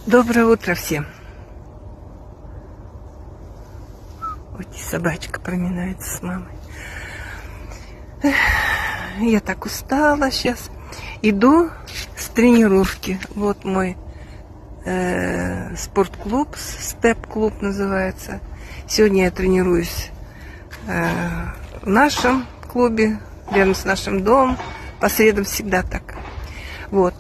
Доброе утро всем. Вот и собачка проминается с мамой. Я так устала сейчас. Иду с тренировки. Вот мой спортклуб, степ-клуб называется. Сегодня я тренируюсь в нашем клубе, рядом с нашим домом. По средам всегда так. Вот.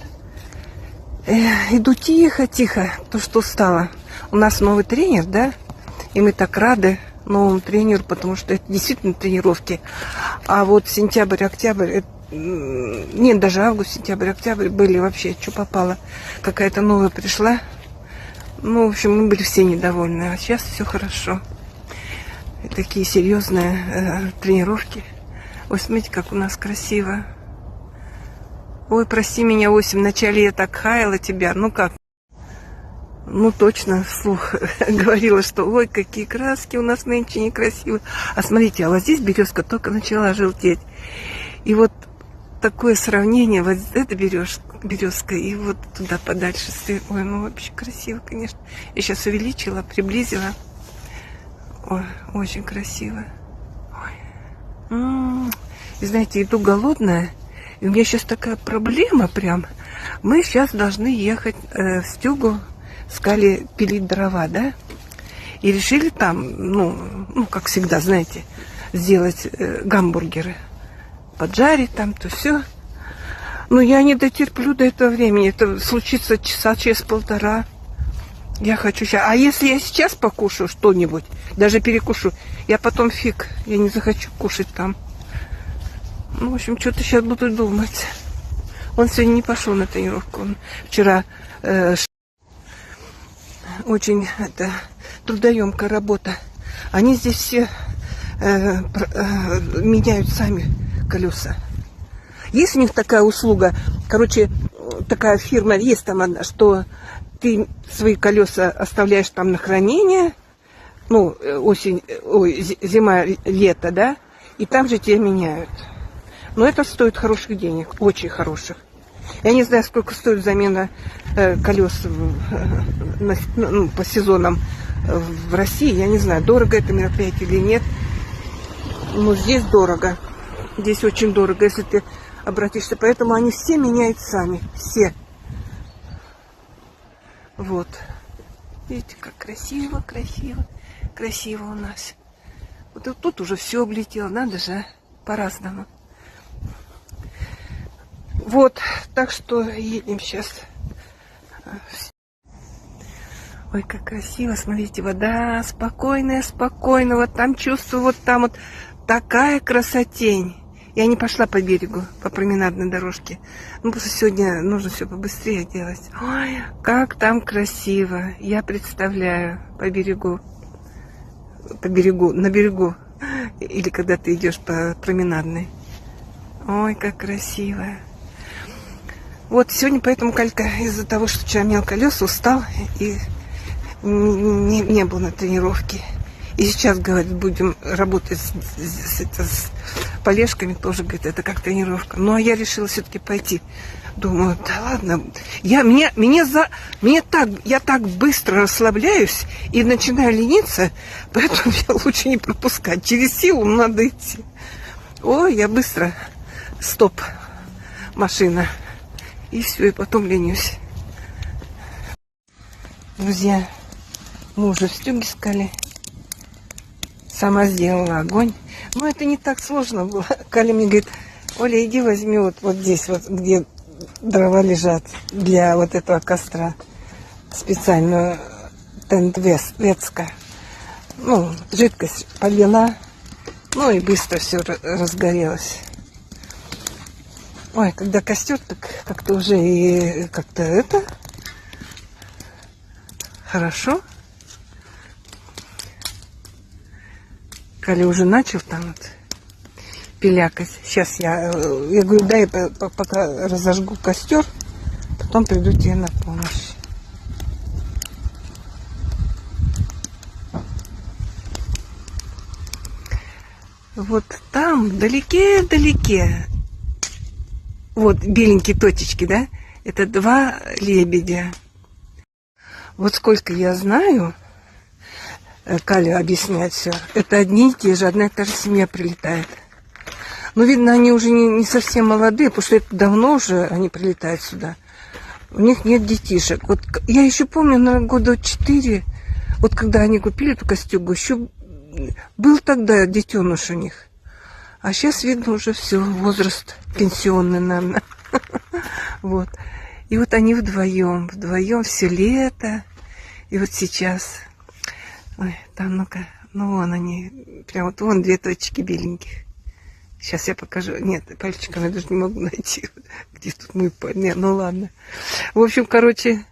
Иду тихо-тихо, потому что устала. У нас новый тренер, да? И мы так рады новому тренеру, потому что это действительно тренировки. А вот сентябрь, октябрь, нет, даже август, сентябрь, октябрь были вообще, что попало. Какая-то новая пришла. Ну, в общем, мы были все недовольны. А сейчас все хорошо. И такие серьезные тренировки. Ой, смотрите, как у нас красиво. Ой, прости меня, Осим, вначале я так хаяла тебя. Ну как? Ну точно, вслух говорила, что ой, какие краски у нас нынче некрасивые. А смотрите, а вот здесь березка только начала желтеть. И вот такое сравнение, вот это березка, и вот туда подальше. Ой, ну вообще красиво, конечно. Я сейчас увеличила, приблизила. Ой, очень красиво. Ой. И знаете, иду голодная. И у меня сейчас такая проблема прям. Мы сейчас должны ехать в Стюгу, Скали пилить дрова, да? И решили там, ну как всегда, знаете, сделать гамбургеры. Поджарить там, то все. Но я не дотерплю до этого времени. Это случится часа через полтора. Я хочу сейчас. А если я сейчас покушаю что-нибудь, даже перекушу, я потом я не захочу кушать там. Ну, в общем, что-то сейчас буду думать. Он сегодня не пошел на тренировку. Он вчера очень трудоемкая работа. Они здесь все меняют сами колеса. Есть у них такая услуга, короче, такая фирма есть там одна, что ты свои колеса оставляешь там на хранение, ну, зима, лето, да, и там же тебе меняют. Но это стоит хороших денег, очень хороших. Я не знаю, сколько стоит замена колес по сезонам в России. Я не знаю, дорого это мероприятие или нет. Но здесь дорого. Здесь очень дорого, если ты обратишься. Поэтому они все меняют сами. Все. Вот. Видите, как красиво, красиво, красиво у нас. Вот тут уже все облетело. Надо же, по-разному. Вот, так что едем сейчас. Ой, как красиво, смотрите, вода спокойная, спокойно. Вот там чувствую, вот там вот такая красотень. Я не пошла по берегу, по променадной дорожке. Ну, просто сегодня нужно все побыстрее делать. Ой, как там красиво. Я представляю на берегу. Или когда ты идешь по променадной. Ой, как красиво. Вот сегодня поэтому Калька из-за того, что вчера менял колеса, устал и не был на тренировке. И сейчас, говорит, будем работать с полежками, тоже, говорит, это как тренировка. Ну, а я решила все-таки пойти. Думаю, да ладно, я так быстро расслабляюсь и начинаю лениться, поэтому я лучше не пропускать. Через силу надо идти. Ой, я быстро. Стоп, машина. И все, и потом ленюсь. Друзья, мы уже в Стюге Скали. Сама сделала огонь. Но это не так сложно было. Каля мне говорит, Оля, иди возьми вот здесь, вот где дрова лежат для вот этого костра. Специальную тент-ветска. Ну, жидкость полила. Ну и быстро все разгорелось. Ой, когда костер, так как-то уже и как-то это хорошо. Каля уже начал там вот пилякать. Сейчас я говорю, дай я пока разожгу костер, потом приду тебе на помощь. Вот там, вдалеке, вот беленькие точечки, да, это 2 лебедя. Вот сколько я знаю, Каля объясняет все, это одни и те же, одна и та же семья прилетает. Но, видно, они уже не совсем молодые, потому что это давно уже они прилетают сюда. У них нет детишек. Вот я еще помню, наверное, года 4, вот когда они купили эту Костюгу, еще был тогда детеныш у них. А сейчас, видно, уже все, возраст пенсионный, наверное. Вот. И вот они вдвоем все лето. И вот сейчас... Ой, там, ну-ка, ну вон они, прям вот вон 2 точки беленьких. Сейчас я покажу. Нет, пальчиком я даже не могу найти. Где тут мой пальчик? Нет, ну ладно. В общем, короче,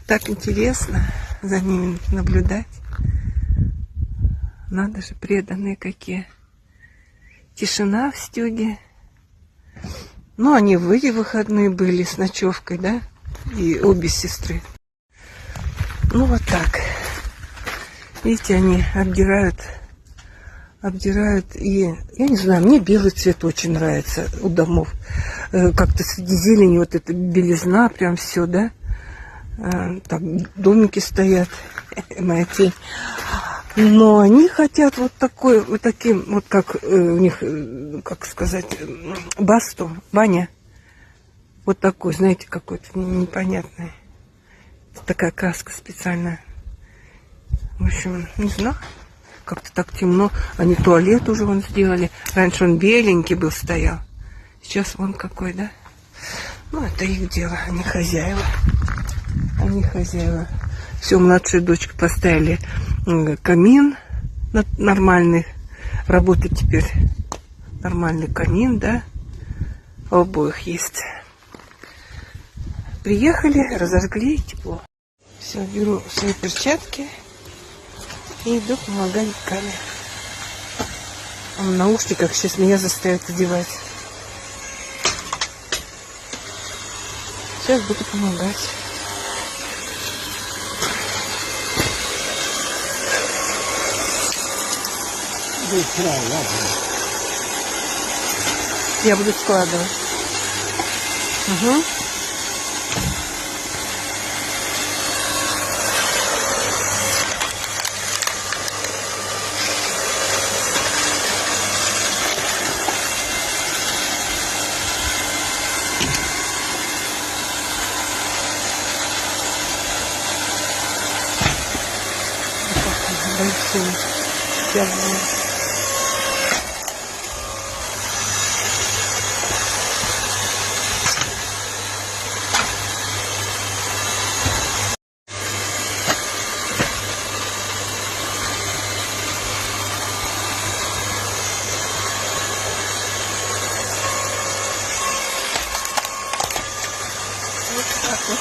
так интересно за ними наблюдать. Надо же, преданные какие. Тишина в Стюге. Ну, они в эти выходные были с ночевкой, да? И обе сестры. Ну, вот так. Видите, они обдирают, и, я не знаю, мне белый цвет очень нравится у домов. Как-то среди зелени вот эта белизна, прям все, да? Так, домики стоят, моя тень. Но они хотят вот такой, вот таким, вот как у них, как сказать, басту, баня. Вот такой, знаете, какой-то непонятный. Такая краска специальная. В общем, не знаю, как-то так темно. Они туалет уже вон сделали. Раньше он беленький был, стоял. Сейчас вон какой, да? Ну, это их дело, они хозяева. Они хозяева. Все, младшая дочка поставили камин нормальный. Работает теперь нормальный камин, да? У обоих есть. Приехали, разожгли, тепло. Все, беру свои перчатки. И иду помогать Кале. Он в наушниках сейчас меня заставит одевать. Сейчас буду помогать. Я буду складывать. Угу. Большие. Теплые. Вот так вот.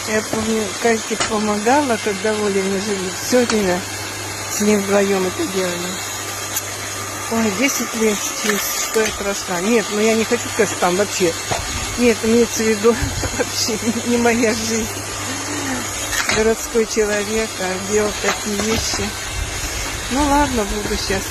Я помню, Катьке помогала, когда Оля не жили. Все время с ним вдвоем это делали. Ой, 10 лет, что я прошла. Нет, ну я не хочу сказать, что там вообще. Нет, имеется в виду вообще не моя жизнь. Городской человек, а делал такие вещи. Ну ладно, буду сейчас.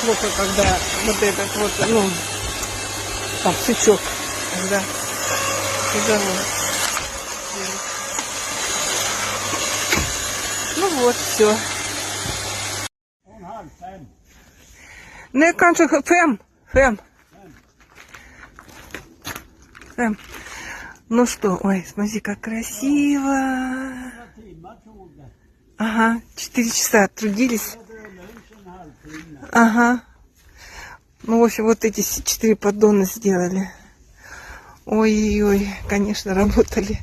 Плохо, когда вот этот вот, ну, там, сучок, когда вот. Ну вот, все. Не канчу фем. Ну что, ой, смотри, как красиво. Ага, 4 часа трудились. Ага. Ну, в общем, вот эти 4 поддона сделали. Ой-ой-ой, конечно, работали.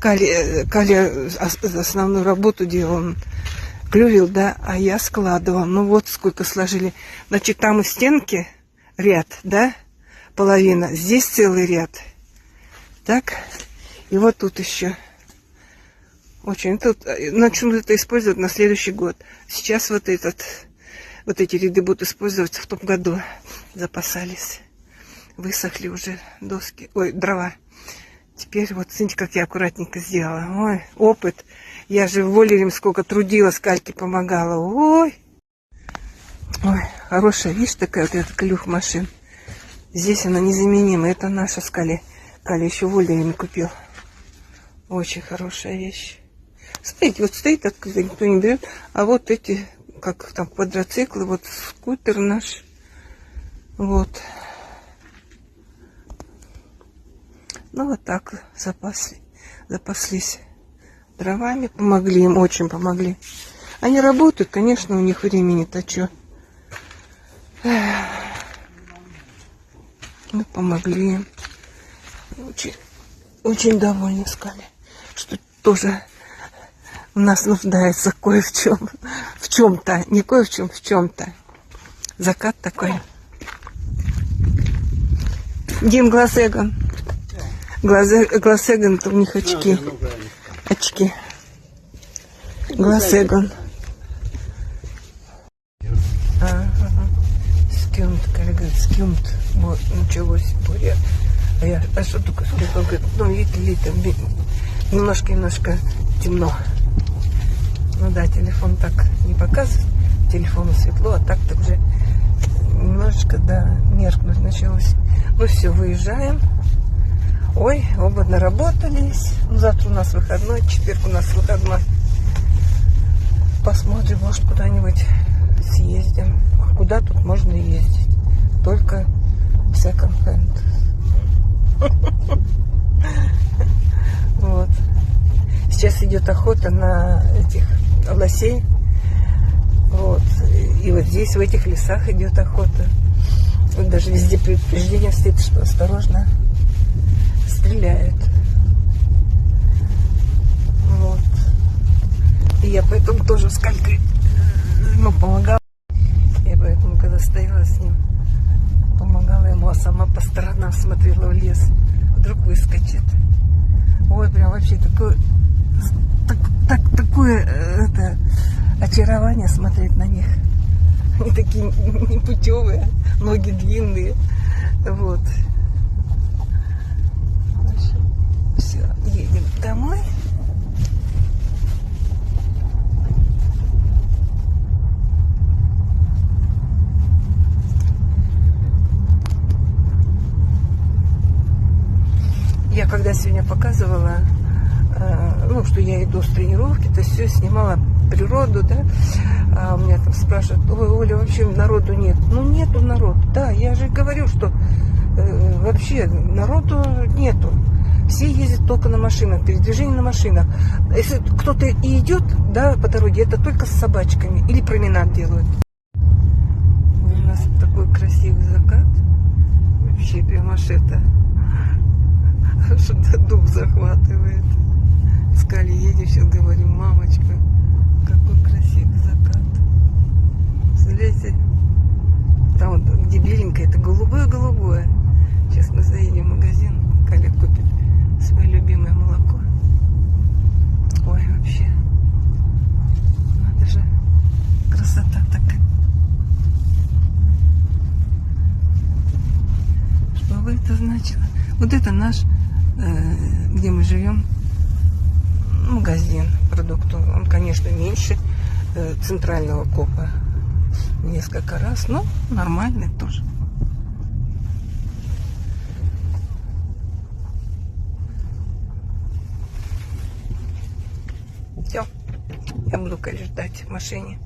Каля основную работу делал, он клювил, да, а я складывал. Ну, вот сколько сложили. Значит, там у стенки ряд, да, половина. Здесь целый ряд. Так, и вот тут еще. Очень. Тут начнут это использовать на следующий год. Сейчас вот эти ряды будут использоваться в том году. Запасались. Высохли уже доски. Ой, дрова. Теперь вот, смотрите, как я аккуратненько сделала. Ой, опыт. Я же в Волерем сколько трудилась, Кальке помогала. Ой. Ой, хорошая вещь такая, вот эта клюв машин. Здесь она незаменима. Это наша с Кали. Кали еще в Ольдене купил. Очень хорошая вещь. Смотрите, вот стоит, откуда никто не берет. А вот эти, как там, квадроциклы, вот скутер наш. Вот. Ну, вот так запаслись дровами. Помогли им, очень помогли. Они работают, конечно, у них времени-то что. Мы помогли им. Очень довольны Скали, что тоже в нас нуждается кое в чем. В чем-то. Не кое в чем, в чем-то. Закат такой. Дим, Глазэгон. Глазэгон, то у них очки. Очки. Глазэгон. Скюмт, коллега, скюмт. Вот, началось буря. А что только сколько? Он говорит, ну, видите, немножко темно. Ну да, телефон так не показывает. Телефону светло, а так-то уже немножечко, да, меркнуть началось. Ну все, выезжаем. Ой, оба наработались. Ну, завтра у нас выходной, четверг у нас выходной. Посмотрим, может, куда-нибудь съездим. А куда тут можно ездить? Только в секонд-хенд. Вот. Сейчас идет охота на этих лосей. Вот. И вот здесь, в этих лесах, идет охота. Вот даже везде предупреждение стоит, что осторожно, стреляют. Вот. И я поэтому тоже с Калькой, ну, помогала. Я поэтому, когда стояла с ним, помогала ему, а сама по сторонам смотрела в лес. Вдруг выскочит. Ой, прям вообще такое это, очарование смотреть на них. Они такие непутевые, ноги длинные. Вот. Все, едем домой. Я когда сегодня показывала, ну, что я иду с тренировки, то все снимала природу, да, а у меня там спрашивают, ой, Оля, вообще народу нет. Ну, нету народу, да, я же говорю, что вообще народу нету. Все ездят только на машинах, передвижение на машинах. Если кто-то и идет, да, по дороге, это только с собачками или променад делают. У нас такой красивый закат. Вообще прям аж это... Что-то дух захватывает. С Кали едем, сейчас говорим, мамочка, какой красивый закат. Смотрите, там вот, где беленькое, это голубое-голубое. Сейчас мы заедем в магазин, Каля купит свое любимое молоко. Ой, вообще, надо же, красота такая. Что бы это значило? Вот это наш, где мы живем, магазин продуктов. Он, конечно, меньше центрального КОПа несколько раз, но нормальный тоже. Все, я буду, конечно, ждать в машине.